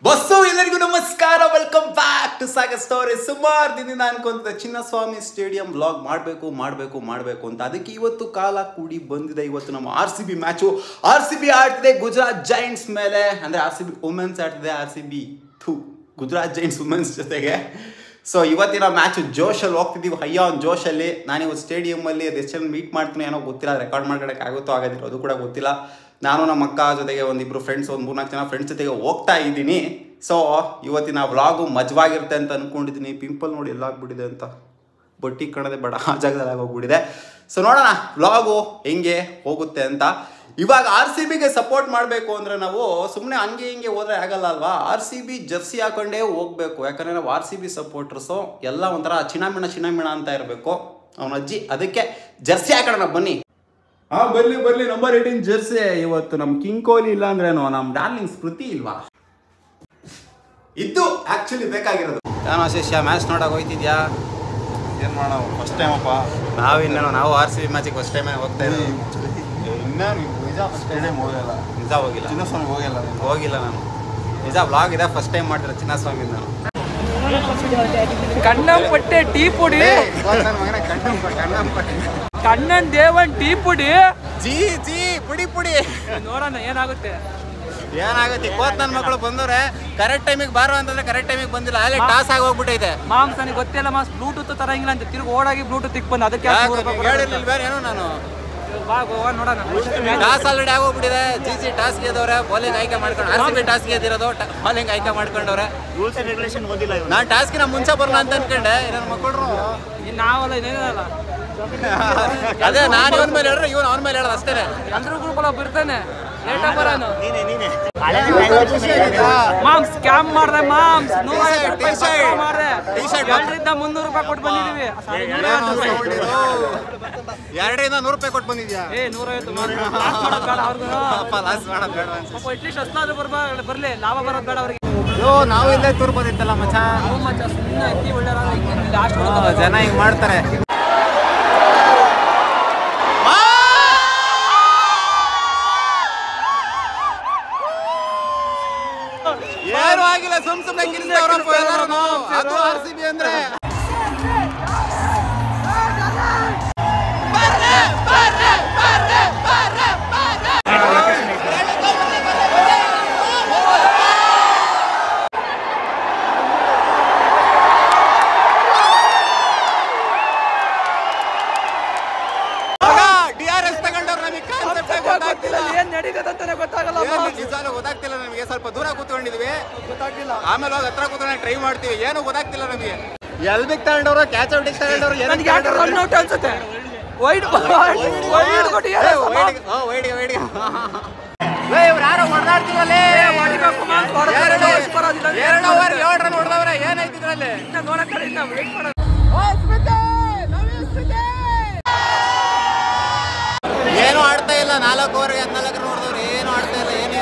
Bus ಎಲ್ಲರಿಗೂ ನಮಸ್ಕಾರ, welcome back to Sagar story. ಸುಮಾರು ದಿನ ಅನ್ಕೊಂತ ಚಿನ್ನಸ್ವಾಮಿ ಸ್ಟೇಡಿಯಂ ವ್ಲಾಗ್ ಮಾಡಬೇಕು ಅಂತ. ಅದಕ್ಕೆ ಇವತ್ತು ಕಾಲ ಕೂಡಿ ಬಂದಿದೆ. ಇವತ್ತು ನಮ್ಮ RCB ಮ್ಯಾಚು. RCB ಆಡ್ತಿದೆ ಗುಜರಾತ್ ಜೈಂಟ್ಸ್ ಮೇಲೆ, ಅಂದರೆ RCB ವುಮೆನ್ಸ್ ಆಡ್ತಿದೆ ಗುಜರಾತ್ ಜೈಂಟ್ಸ್ ವುಮೆನ್ಸ್ ಜೊತೆಗೆ. ಸೊ ಇವತ್ತಿನ ಮ್ಯಾಚು ಜೋಶಲ್ಲಿ ಹೋಗ್ತಿದ್ದೀವಿ, ಹೈಯ ಆನ್ ಜೋಶಲ್ಲಿ. ನಾನಿವತ್ತು ಸ್ಟೇಡಿಯಮಲ್ಲಿ ಅದು ಎಷ್ಟು ಜನ ಮೀಟ್ ಮಾಡ್ತೀನಿ ಏನೋ ಗೊತ್ತಿಲ್ಲ, ರೆಕಾರ್ಡ್ ಮಾಡ್ಕೊಳಕ್ಕೆ ಆಗುತ್ತೋ ಆಗೋದಿಲ್ಲ ಅದು ಕೂಡ ಗೊತ್ತಿಲ್ಲ. ನಾನು ನಮ್ಮ ಅಕ್ಕ ಜೊತೆಗೆ ಒಂದಿಬ್ಬರು ಫ್ರೆಂಡ್ಸ್, ಒಂದು 3-4 ಜನ ಫ್ರೆಂಡ್ಸ್ ಜೊತೆಗೆ ಹೋಗ್ತಾ ಇದ್ದೀನಿ. ಸೊ ಇವತ್ತಿನ ವ್ಲಾಗು ಮಜವಾಗಿರುತ್ತೆ ಅಂತ ಅಂದ್ಕೊಂಡಿದ್ದೀನಿ. ಪಿಂಪಲ್ ನೋಡಿ ಎಲ್ಲ ಆಗ್ಬಿಟ್ಟಿದೆ ಅಂತ, ಬಟ್ಟಿ ಕಾಣೋದೇ ಬೇಡ, ಆ ಜಾಗದಲ್ಲಿ ಆಗೋಗ್ಬಿಟ್ಟಿದೆ. ಸೊ ನೋಡೋಣ ವ್ಲಾಗು ಹೆಂಗೆ ಹೋಗುತ್ತೆ ಅಂತ. ಇವಾಗ RCBಗೆ ಸಪೋರ್ಟ್ ಮಾಡಬೇಕು ಅಂದರೆ ನಾವು ಸುಮ್ಮನೆ ಹಂಗೆ ಹಿಂಗೆ ಹೋದರೆ ಆಗಲ್ಲ ಅಲ್ವಾ. RCB ಜರ್ಸಿ ಹಾಕೊಂಡೇ ಹೋಗಬೇಕು. ಯಾಕಂದರೆ ನಾವು RCB ಸಪೋರ್ಟರ್ಸು ಎಲ್ಲ ಒಂಥರ ಚಿನ್ನಮಿಣ ಅಂತ ಇರಬೇಕು. ಅವನ ಅಜ್ಜಿ ಅದಕ್ಕೆ ಜರ್ಸಿ ಹಾಕೋಣ ಬನ್ನಿ. ಬರ್ಲಿ ನಂಬರ್ 18 ಜರ್ಸಿ. ಇವತ್ತು ನಮ್ಮ ಕಿಂಗ್ ಕೊಹ್ಲಿ ಇಲ್ಲ ಅಂದ್ರೇನು, ನಮ್ಮ ಡಾರ್ಲಿಂಗ್ ಸ್ಮೃತಿ ಇಲ್ವಾ, ಇದು ಆ್ಯಕ್ಚುಲಿ ಬೇಕಾಗಿರೋದು. ನಾನು ಶಿಷ್ಯ ಮ್ಯಾಚ್ ನೋಡೋಕೆ ಹೋಗ್ತಿದ್ಯಾ? ಏನು ಮಾಡೋಣ, ಫಸ್ಟ್ ಟೈಮಪ್ಪ ನಾವು RCB ಮ್ಯಾಚಿಗೆ ಫಸ್ಟ್ ಟೈಮೇ ಹೋಗ್ತಾ ಇದ್ದೀವಿ. ನಿಜ ಫಸ್ಟ್ ಟೈಮ್ ಹೋಗಿಲ್ಲ. ನಿಜ ಹೋಗಿಲ್ಲ, ಚಿನ್ನಸ್ವಾಮಿ ಹೋಗಿಲ್ಲ ನಾನು. ನಿಜ ವ್ಲಾಗ್ ಇದೆ, ಫಸ್ಟ್ ಟೈಮ್ ಮಾಡ್ತಾರೆ ಚಿನ್ನಸ್ವಾಮಿ ನಾನು. ಕಣ್ಣಂಪಟ್ಟೆ ಟೀ ಪುಡಿ, ಕಣ್ಣನ್ ದೇವನ್ ಟೀ ಪುಡಿ, ಜಿ ಪುಡಿ ನೋಡೋಣ ಏನಾಗುತ್ತೆ. ಇವತ್ತು ನನ್ನ ಮಕ್ಕಳು ಬಂದವ್ರೆ. ಕರೆಕ್ಟ್ ಟೈಮಿಗೆ ಬಾರೋ ಅಂತಂದ್ರೆ ಕರೆಕ್ಟ್ ಟೈಮಿಗೆ ಬಂದಿಲ್ಲ, ಅಲ್ಲೇ ಟಾಸ್ ಆಗಿ ಹೋಗ್ಬಿಟ್ಟೈತೆ. ಮಾಮ್ಸ್ ನನಗೆ ಗೊತ್ತಿಲ್ಲ ಮಾಮ್ಸ್, ಬ್ಲೂಟೂತ್ ತರಂಗಿಲ್ಲ ಅಂತ ತಿರುಗಿ ಓಡಾಗಿ ಬ್ಲೂಟೂತ್ ತಿಕ್ ಬಂದು ಅದಕ್ಕೆ ಏನೋ ನಾನು ನೋಡೋಣ. ಟಾಸ್ ಆಲ್ರೆಡಿ ಆಗೋಗ್ಬಿಟ್ಟಿದೆ. ಜಿ ಟಾಸ್ ಗೆದವ್ರೆ, ಬೌಲಿಂಗ್ ಆಯ್ಕೆ ಮಾಡ್ಕೊಂಡು. RCB ಟಾಸ್ ಗೆದಿರೋದು, ಬೌಲಿಂಗ್ ಆಯ್ಕೆ ಮಾಡ್ಕೊಂಡವ್ರೆ. ರೂಲ್ಸ್ ಅಂಡ್ ರೆಗ್ಯುಲೇಷನ್ ಓದಿಲ್ಲ. ನಾನು ಟಾಸ್ಕಿನ ಮುಂಚೆ ಬರೋಣ ಅಂತ ಅನ್ಕೊಂಡೆ, ನನ್ನ ಮಕ್ಕಳು ನಾವಲ್ಲ ಇದೇನಲ್ಲ. ಅದೇ ನಾನು ಇವನ್ ಮೇಲೆ ಹೇಳಿದ್ರೆ ಇವನು ಅವನ ಮೇಲೆ ಹೇಳೋದು ಅಷ್ಟೇ. ಅಂದ್ರೂ ಗ್ರೂಪ್ ಒಬ್ಬ ಇರ್ತಾನೆ, ಲೇಟಾಗಿ ಬರೋನು. ನೀನೆ ಮಾಮ್ಸ್ ಸ್ಕ್ಯಾಮ್ ಮಾಡ್ದೆ, ಮಾಮ್ಸ್ 150 ಮಾಡ್ದೆ, 200 ರೂಪಾಯಿ ಕೊಟ್ಟು ಬಂದಿದೀವಿ. 200 ರೂಪಾಯಿ ಕೊಟ್ಟು ಬಂದಿದ್ಯಾ? 150 ಅವ್ರಿಗೂ ಅಟ್ಲೀಸ್ಟ್ ಅಷ್ಟಾದ್ರೂ ಬರ್ಲಿ, ಲಾಭ ಬರೋದು ಬೇಡ ಅವ್ರಿಗೆ. ನಾವು ಇಲ್ಲೇ ತೂರ್ ಬಂದಿತ್ತಲ್ಲ ಮಚ್ಚ, ಸುಮ್ಮನೆ ಎತ್ತಿ ಒಳ್ಳೆ ಜನ ಹಿಂಗ್ ಮಾಡ್ತಾರೆ. ಏನು ಆಗಿಲ್ಲ, ಸುಮ್ಮನೆ ಗಿರಿಸಿದವರಪ್ಪ ಎಲ್ಲರೂ. ಅದು RCB ಅಂದ್ರೆ ಗೊತ್ತಾಗ್ತಿಲ್ಲ ನಮಗೆ. ಸ್ವಲ್ಪ ದೂರ ಕೂತ್ಕೊಂಡಿದ್ವಿ, ಗೊತ್ತಾಗ್ತಿಲ್ಲ. ಆಮೇಲೆ ಹೋಗಿ ಹತ್ರ ಕೂತ್ಕೊಂಡು ಟ್ರೈ ಮಾಡ್ತೀವಿ, ಏನು ಗೊತ್ತಾಗ್ತಿಲ್ಲ ನಮಗೆ. ಎಲ್ಬಿಗ್ ತಗೊಂಡವ್ರು, ಕ್ಯಾಚ್ ಔಟಿಗೆ ತಗೊಂಡವ್ರು, ಅನ್ಸುತ್ತೆ. ಇವ್ರು ಯಾರೋ ಹೊಡೆದಾಡ್ತಿರಲ್ಲೇ, 2 ಓವರ್ 7 ರನ್ ಹೊಡೆದವ್ರೆ. ಏನಾಯ್ತಿದ್ರಲ್ಲಿ ನೋಡಕ್ ವೇಟ್ ಮಾಡೋದು. ಏನು ಆಡ್ತಾ ಇಲ್ಲ. 4 ಓವರ್ಗೆ 14 ನೋಡಿದವ್ರು, ಏನು ಆಡ್ತಾ ಇಲ್ಲ, ಏನು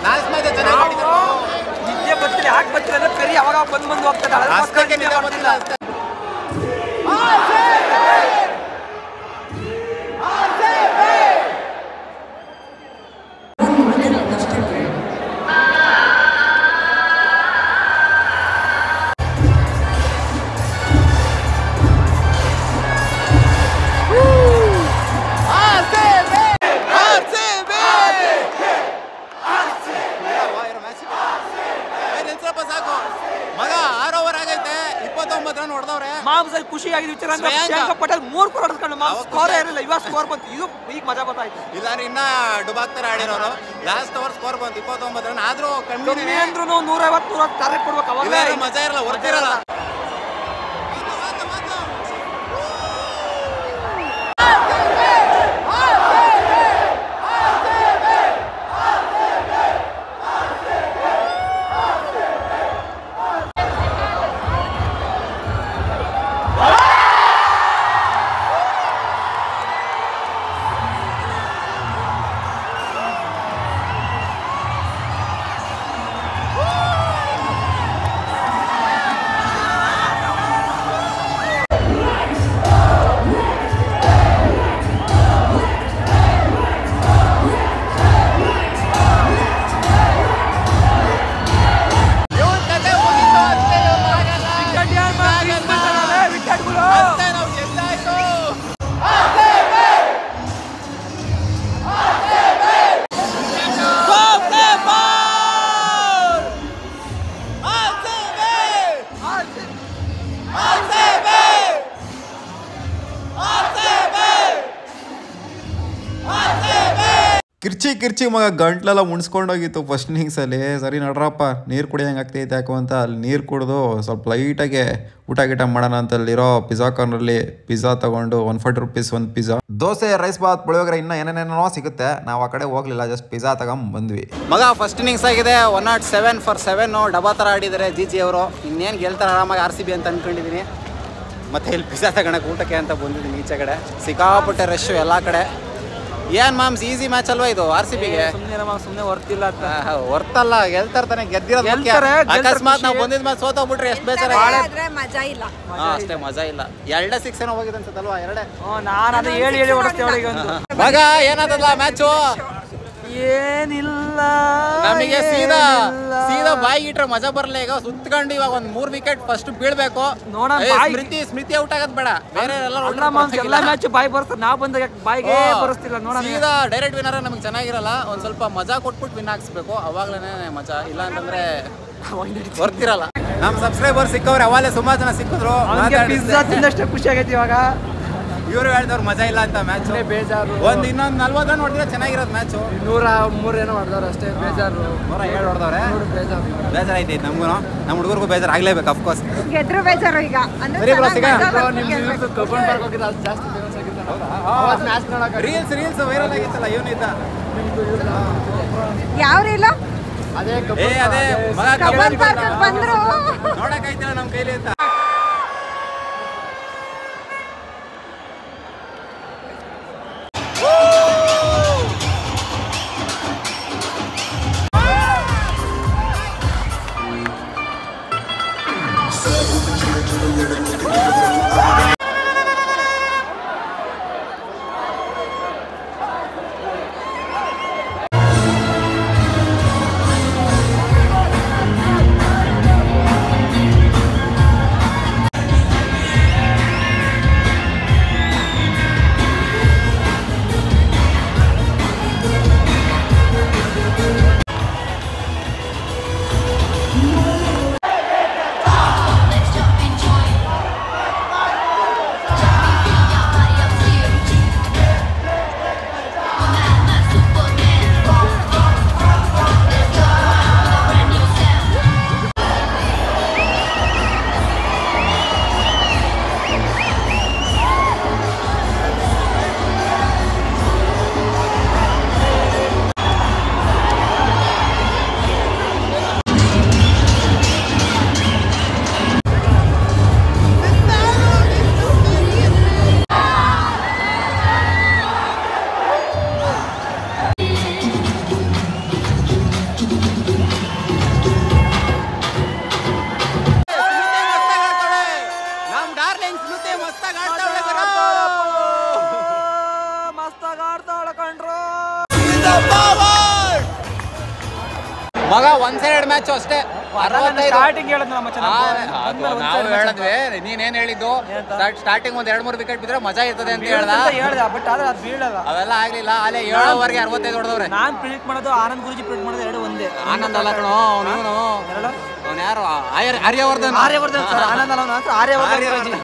ಲಾಸ್ಟ್ ಮ್ಯಾಚ್ ಚೆನ್ನಾಗಿ ಆಡಿದ್ರು. ನಿದ್ದೆ ಬರ್ತಿಲ್ಲ, ಯಾಕೆ ಬರ್ತಿಲ್ಲ ಅಂದ್ರೆ ಪೆರಿ ಯಾವಾಗ ಬಂದು ಹೋಗ್ತಾರೆ. ಮಾಮ್ಸಲ್ಲಿ ಖುಷಿ ಆಗಿದೆ ವಿಚಾರ ಅಂದ್ರೆ ಶ್ರೇಯಾಂಕ ಪಟೇಲ್ 3 ಕೋರ್ ಹೊಡೆದ್ಕೊಂಡು ಮಾಮ್ಸ್ ಸ್ಕೋರ್ ಇರಲಿಲ್ಲ, ಇವಾಗ ಸ್ಕೋರ್ ಬಂತು. ಇದು ಈಗ ಮಜಾ ಬರ್ತಾಯ್ತು. ಇಲ್ಲ ಇನ್ನ ಡುಬಾಕ್ತಾರೆ ಆಡಿರೋರು. ಲಾಸ್ಟ್ ಓವರ್ ಸ್ಕೋರ್ ಬಂತು 29 ರನ್. ಆದ್ರೂ ಕಮ್ಮಿ ಅಂದ್ರೂ 150 ಟಾರ್ಗೆಟ್ ಕೊಡ್ಬೇಕು, ಅವಾಗ ಮಜಾ ಇರಲ್ಲ, ಹೊರ್ತಿರಲ್ಲ. ಕಿರ್ಚಿ ಮಗ ಗಂಟ್ಲೆಲ್ಲ ಮುಣ್ಸ್ಕೊಂಡೋಗಿತ್ತು ಫಸ್ಟ್ ಇನ್ನಿಂಗ್ಸಲ್ಲಿ. ಸರಿ ನಡ್ರಪ್ಪ ನೀರು ಕುಡಿಯೋಂಗೆ ಆಗ್ತೈತೆ ಯಾಕೋ ಅಂತ ಅಲ್ಲಿ ನೀರು ಕುಡಿದು ಸ್ವಲ್ಪ ಲೈಟಾಗೆ ಊಟ ಗೀಟ ಮಾಡೋಣ ಅಂತ ಅಲ್ಲಿರೋ ಪಿಜ್ಜಾ ಕಾರ್ನರಲ್ಲಿ ಪಿಜ್ಜಾ ತಗೊಂಡು 140 ರೂಪೀಸ್ ಒಂದು ಪಿಜ್ಜಾ, ದೋಸೆ, ರೈಸ್ ಬಾತ್, ಪುಳಿಯೋಗರೆ ಇನ್ನೂ ಏನೇನೇನೋ ಸಿಗುತ್ತೆ. ನಾವು ಆ ಕಡೆ ಹೋಗ್ಲಿಲ್ಲ, ಜಸ್ಟ್ ಪಿಜ್ಜಾ ತಗೊಂಡ್ಬಂದ್ವಿ. ಮಗ ಫಸ್ಟ್ ಇನ್ನಿಂಗ್ಸ್ ಆಗಿದೆ 107 for 7 ಡಬಾ ಥರ ಆಡಿದ್ದಾರೆ ಜಿ ಅವರು. ಇನ್ನೇನು ಗೆಲ್ತಾರೆ ಆರಾಮಾಗಿ RCB ಅಂತ ಅಂದ್ಕೊಂಡಿದ್ದೀನಿ. ಮತ್ತು ಇಲ್ಲಿ ಪಿಜ್ಜಾ ತಗೊಳಕ್ಕೆ ಊಟಕ್ಕೆ ಅಂತ ಬಂದಿದ್ದೀನಿ. ಈಚೆ ಕಡೆ ಸಿಕ್ಕಾಪಟ್ಟೆ ರಶ್ಶು ಎಲ್ಲ ಕಡೆ. ಏನ್ ಮ್ಯಾಮ್ಸ್ ಈಸಿ ಮ್ಯಾಚ್ ಅಲ್ವಾ ಇದು RCBಗೆ? ಸುಮ್ಮನೆ ವರ್ತಿಲ್ಲ ಅಂತ. ಹೊರ್ತಲ್ಲ, ಗೆಲ್ತಾರೆ ತಾನೆ, ಗೆದ್ದಿರೋದು ಅಕಸ್ಮಾತ್ ನಾವು ಬಂದಿದ್ ಮ್ಯಾಚ್ ಸೋತೋಗ್ಬಿಟ್ರೆ ಎಷ್ಟು ಬೇಜಾರ. ಅಷ್ಟೇ ಮಜಾ ಇಲ್ಲ. 2 6 ಏನೋ ಹೋಗಿದೆ ಅನ್ಸುತ್ತಲ್ವಾ? 2 ನಾನು ಅದು ಹೇಳಿ ಹೊಡಿಸ್ತೇವೆ ಮಗ. ಏನಾದಲ್ಲ ಮ್ಯಾಚು? ಏನಿಲ್ಲ, ನಮಗೆ ಸೀದಾ ಬಾಯಿಗೆ ಇಟ್ರೆ ಮಜಾ ಬರಲ್ಲ. ಈಗ ಸುತ್ಕೊಂಡು ಇವಾಗ ಒಂದ್ 3 ವಿಕೆಟ್ ಫಸ್ಟ್ ಬೀಳ್ಬೇಕು. ಸ್ಮೃತಿ ಔಟ್ ಆಗೋದ್ ಬೇಡ, ಬೇರೆ ಎಲ್ಲ ಮ್ಯಾಚ್ ಬಾಯಿ ಬರ್ತಾರೆ. ನಾವು ಬಂದಾಗ ಬಾಯಿಗೆ ಬರಿಸ್ತಿಲ್ಲ. ನೋಡೋಣ, ಸೀದಾ ಡೈರೆಕ್ಟ್ ವಿನ್ನರ್ ನಮ್ಗೆ ಚೆನ್ನಾಗಿರಲ್ಲ. ಒಂದ್ ಸ್ವಲ್ಪ ಮಜಾ ಕೊಟ್ಬಿಟ್ಟು ವಿನ್ ಹಾಕ್ಸ್ಬೇಕು, ಅವಾಗ್ಲೇನೆ ಮಜಾ. ಇಲ್ಲ ಅಂತಂದ್ರೆ ಬರ್ತಿರಲ್ಲ. ನಮ್ ಸಬ್ಸ್ಕ್ರೈಬರ್ ಸಿಕ್ಕವ್ರೆ, ಅವಾಗಲೇ ಸುಮಾರು ಜನ ಸಿಕ್ಕಿದ್ರು. ಪಿಜ್ಜಾ ತಿಂದಷ್ಟೇ ಖುಷಿ ಆಗೈತಿ ಇವಾಗ. ಇವರು ಹೇಳಿದವ್ರು ಮಜಾ ಇಲ್ಲ ಅಂತ ಮ್ಯಾಚ್. ಬೇಜಾರು. ಇನ್ನೊಂದು 40 ರನ್ ಹೊಡೆದ್ರೆ ಚೆನ್ನಾಗಿರೋದು ಮ್ಯಾಚು. 103 ಏನೋ ಹೊಡೆದವ್ರು ಅಷ್ಟೇ. ಬೇಜಾರು. 107 ಹೊಡೆದವ್ರೆ. ಬೇಜಾರೈತೈತೆ ನಮ್ಗೂ, ನಮ್ಮ ಹುಡುಗರಿಗೂ ಬೇಜಾರು ಆಗ್ಲೇಬೇಕು ಅಫ್ಕೋರ್ಸ್. ಗೆದ್ರು ಬೇಜಾರು ಈಗ. ರೀಲ್ಸ್ ವೈರಲ್ ಆಗಿತ್ತಲ್ಲ ಇವನಿಂದ. ಯಾವ ರೀಲ್? ಅದೇ ಬಂದ್ರು ನೋಡಕ್ಕಾಯ್ತಿಲ್ಲ ನಮ್ಮ ಕೈಲಿ ಅಂತ. ಮಗ 1 ಸೈಡ್ ಮ್ಯಾಚ್ ಅಷ್ಟೇ. 65 ಸ್ಟಾರ್ಟಿಂಗ್ ಹೇಳಿದ್ ನಮ್ಮ ನಾವು ಹೇಳಿದ್ವಿ, ನೀನೇನ್ ಹೇಳಿದ್ದು? ಸ್ಟಾರ್ಟಿಂಗ್ ಒಂದ್ 2-3 ವಿಕೆಟ್ ಬಿದ್ರೆ ಮಜಾ ಇರ್ತದೆ ಅಂತ ಹೇಳ್ದ. ಬಟ್ ಆದ್ರೆ ಅದು ಬೀಳಲ್ಲ, ಅವೆಲ್ಲ ಆಗ್ಲಿಲ್ಲ. ಅಲ್ಲೇ 7 ಓವರ್ಗೆ 65 ಹೊಡೆದವ್ರೆ. ನಾನ್ ಪ್ರಿಡಿಕ್ಟ್ ಮಾಡೋದು ಆನಂದ್ ಗುರುಜಿ ಪ್ರಿಡಿಕ್ಟ್ ಮಾಡೋದು 2 ಒಂದೇ. ಆನಂದ್ ಅಲ್ಲ ಕಣೋ ಅವನು ಯಾರು? ಆರ್ಯವರ್ಧನ್ ಸರ್. ಆನಂದ್ ಅಲ್ಲ ಅವನು, ಆರ್ಯವರ್ಧನ್.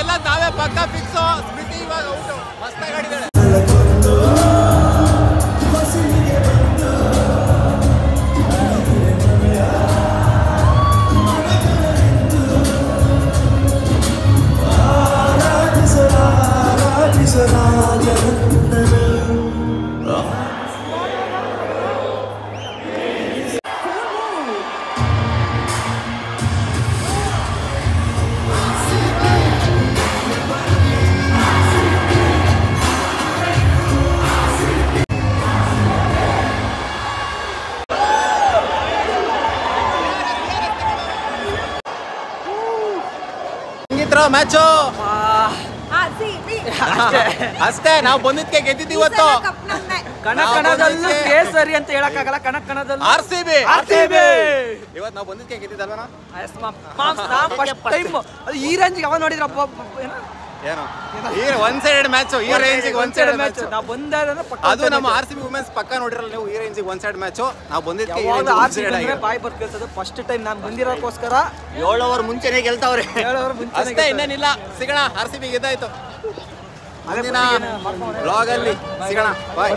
ಎಲ್ಲ ನಾವೇ ಪಕ್ಕ ಫಿಕ್ಸು. ಸ್ಮೃತಿ ಇವಾಗ ಔಟು, ಮಸ್ತಾಗಿ ಆಡಿದಾಳೆ. ಮ್ಯಾಚು ಅಷ್ಟೇ. ನಾವು ಬಂದಿದ್ಕೆ ಗೆದ್ದಿದ್ದು ಇವತ್ತು. ಕಣಕಣದಲ್ಲೂ ಕೇಸರಿ ಅಂತ ಹೇಳಕ್ಕಾಗಲ್ಲ. ಕಣಕಣದಲ್ಲೂ RCB ಇವತ್ತು ನಾವು ಬಂದಿದ್ದಕ್ಕೆ ಗೆದ್ದಿದ್ದಲ್ವನಾ? ಈ ರೇಂಜಿಗೆ ಅವ ನೋಡಿದ್ರಪ್ಪ ಏನು ಈಗ ಒನ್ ಸೈಡೆಡ್ ಮ್ಯಾಚ್, ಈ ರೇಂಜಿಗೆ ಒನ್ ಸೈಡೆಡ್ ಮ್ಯಾಚ್. ನಾವು ಬಂದಾಗ ಅದು ನಮ್ಮ RCB ವುಮೆನ್ಸ್ ಪಕ್ಕ ನೋಡಿರಲ್ಲ ನೀವು, ಈ ರೇಂಜಿಗೆ ಒನ್ ಸೈಡ್ ಮ್ಯಾಚ್. ನಾವು ಬಂದಿದ್ದಕ್ಕೆ ಬಾಯ್ ಬರ್ತಿರ್ತದೆ. ಫಸ್ಟ್ ಟೈಮ್ ನಾನು ಬಂದಿರೋಕ್ಕೋಸ್ಕರ 7 ಓವರ್ ಮುಂಚೆನೆ ಗೆಲ್ತಾವ್ರೆ. 7 ಓವರ್ ಮುಂಚೆ ಅಷ್ಟೇ, ಇನ್ನೇನಿಲ್ಲ. ಸಿಗೋಣ, RCB ಗೆದ್ದಾಯ್ತು. ಮುಂದಿನ ಬ್ಲಾಗ್ ಅಲ್ಲಿ ಸಿಗೋಣ. ಬಾಯ್.